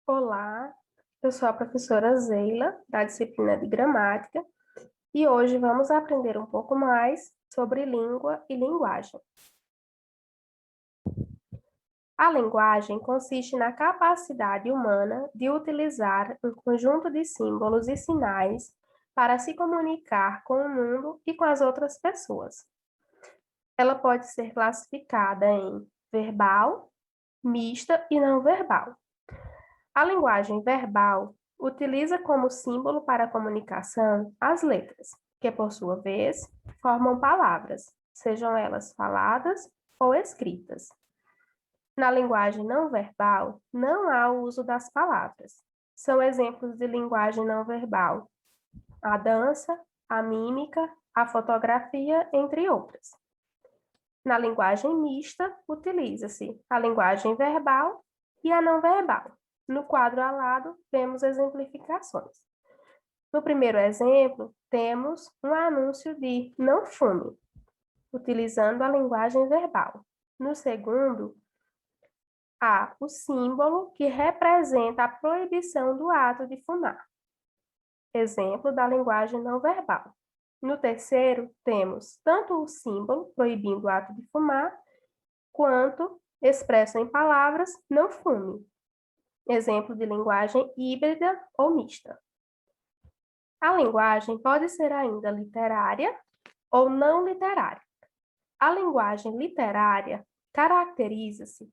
Olá, eu sou a professora Zeila, da disciplina de Gramática, e hoje vamos aprender um pouco mais sobre língua e linguagem. A linguagem consiste na capacidade humana de utilizar um conjunto de símbolos e sinais para se comunicar com o mundo e com as outras pessoas. Ela pode ser classificada em verbal, mista e não verbal. A linguagem verbal utiliza como símbolo para a comunicação as letras, que, por sua vez, formam palavras, sejam elas faladas ou escritas. Na linguagem não verbal, não há o uso das palavras. São exemplos de linguagem não verbal: a dança, a mímica, a fotografia, entre outras. Na linguagem mista, utiliza-se a linguagem verbal e a não verbal. No quadro ao lado, vemos exemplificações. No primeiro exemplo, temos um anúncio de não fume, utilizando a linguagem verbal. No segundo, há o símbolo que representa a proibição do ato de fumar. Exemplo da linguagem não verbal. No terceiro, temos tanto o símbolo proibindo o ato de fumar, quanto expresso em palavras não fume. Exemplo de linguagem híbrida ou mista. A linguagem pode ser ainda literária ou não literária. A linguagem literária caracteriza-se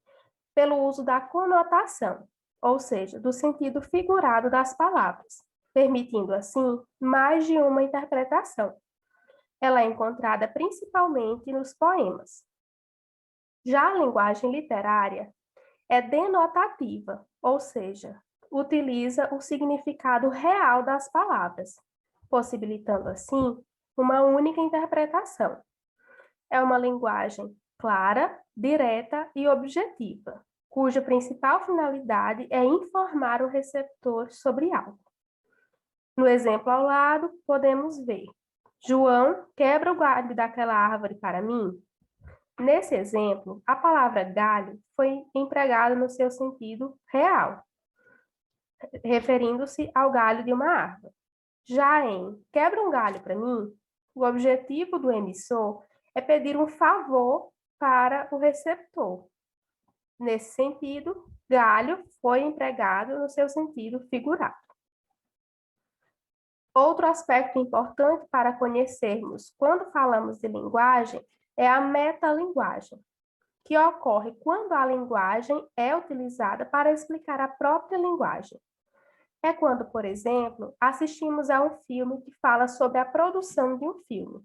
pelo uso da conotação, ou seja, do sentido figurado das palavras, permitindo, assim, mais de uma interpretação. Ela é encontrada principalmente nos poemas. Já a linguagem literária é denotativa, ou seja, utiliza o significado real das palavras, possibilitando, assim, uma única interpretação. É uma linguagem clara, direta e objetiva, cuja principal finalidade é informar o receptor sobre algo. No exemplo ao lado, podemos ver: João, quebra o galho daquela árvore para mim? Nesse exemplo, a palavra galho foi empregada no seu sentido real, referindo-se ao galho de uma árvore. Já em quebra um galho para mim, o objetivo do emissor é pedir um favor para o receptor. Nesse sentido, galho foi empregado no seu sentido figurado. Outro aspecto importante para conhecermos quando falamos de linguagem é a metalinguagem, que ocorre quando a linguagem é utilizada para explicar a própria linguagem. É quando, por exemplo, assistimos a um filme que fala sobre a produção de um filme.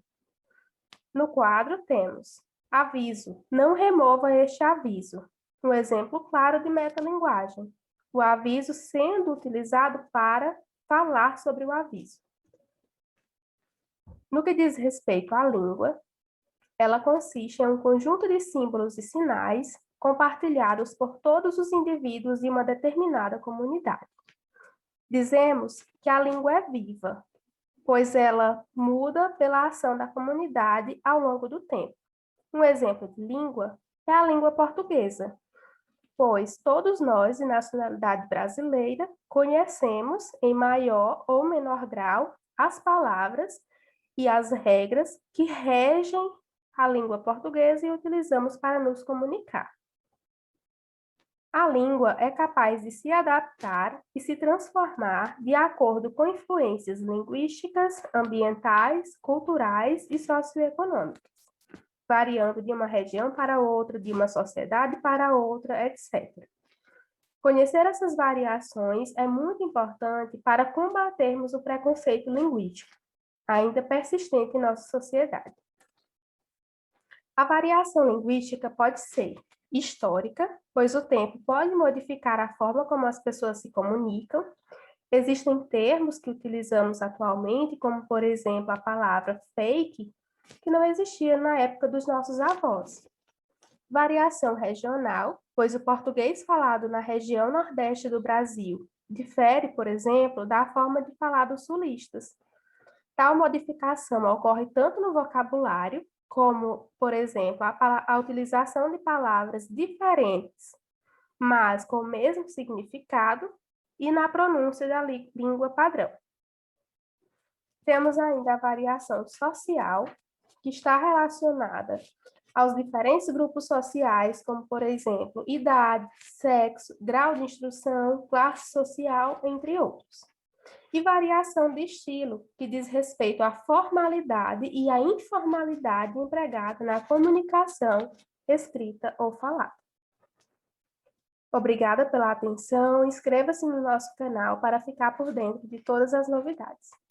No quadro temos: aviso, não remova este aviso. Um exemplo claro de metalinguagem. O aviso sendo utilizado para falar sobre o aviso. No que diz respeito à língua, ela consiste em um conjunto de símbolos e sinais compartilhados por todos os indivíduos de uma determinada comunidade. Dizemos que a língua é viva, pois ela muda pela ação da comunidade ao longo do tempo. Um exemplo de língua é a língua portuguesa, pois todos nós, de nacionalidade brasileira, conhecemos, em maior ou menor grau, as palavras e as regras que regem a língua portuguesa e utilizamos para nos comunicar. A língua é capaz de se adaptar e se transformar de acordo com influências linguísticas, ambientais, culturais e socioeconômicas, variando de uma região para outra, de uma sociedade para outra, etc. Conhecer essas variações é muito importante para combatermos o preconceito linguístico, ainda persistente em nossa sociedade. A variação linguística pode ser histórica, pois o tempo pode modificar a forma como as pessoas se comunicam. Existem termos que utilizamos atualmente, como, por exemplo, a palavra fake, que não existia na época dos nossos avós. Variação regional, pois o português falado na região nordeste do Brasil difere, por exemplo, da forma de falar dos sulistas. Tal modificação ocorre tanto no vocabulário, como, por exemplo, a utilização de palavras diferentes, mas com o mesmo significado, e na pronúncia da língua padrão. Temos ainda a variação social, que está relacionada aos diferentes grupos sociais, como, por exemplo, idade, sexo, grau de instrução, classe social, entre outros. E variação de estilo, que diz respeito à formalidade e à informalidade empregada na comunicação escrita ou falada. Obrigada pela atenção, inscreva-se no nosso canal para ficar por dentro de todas as novidades.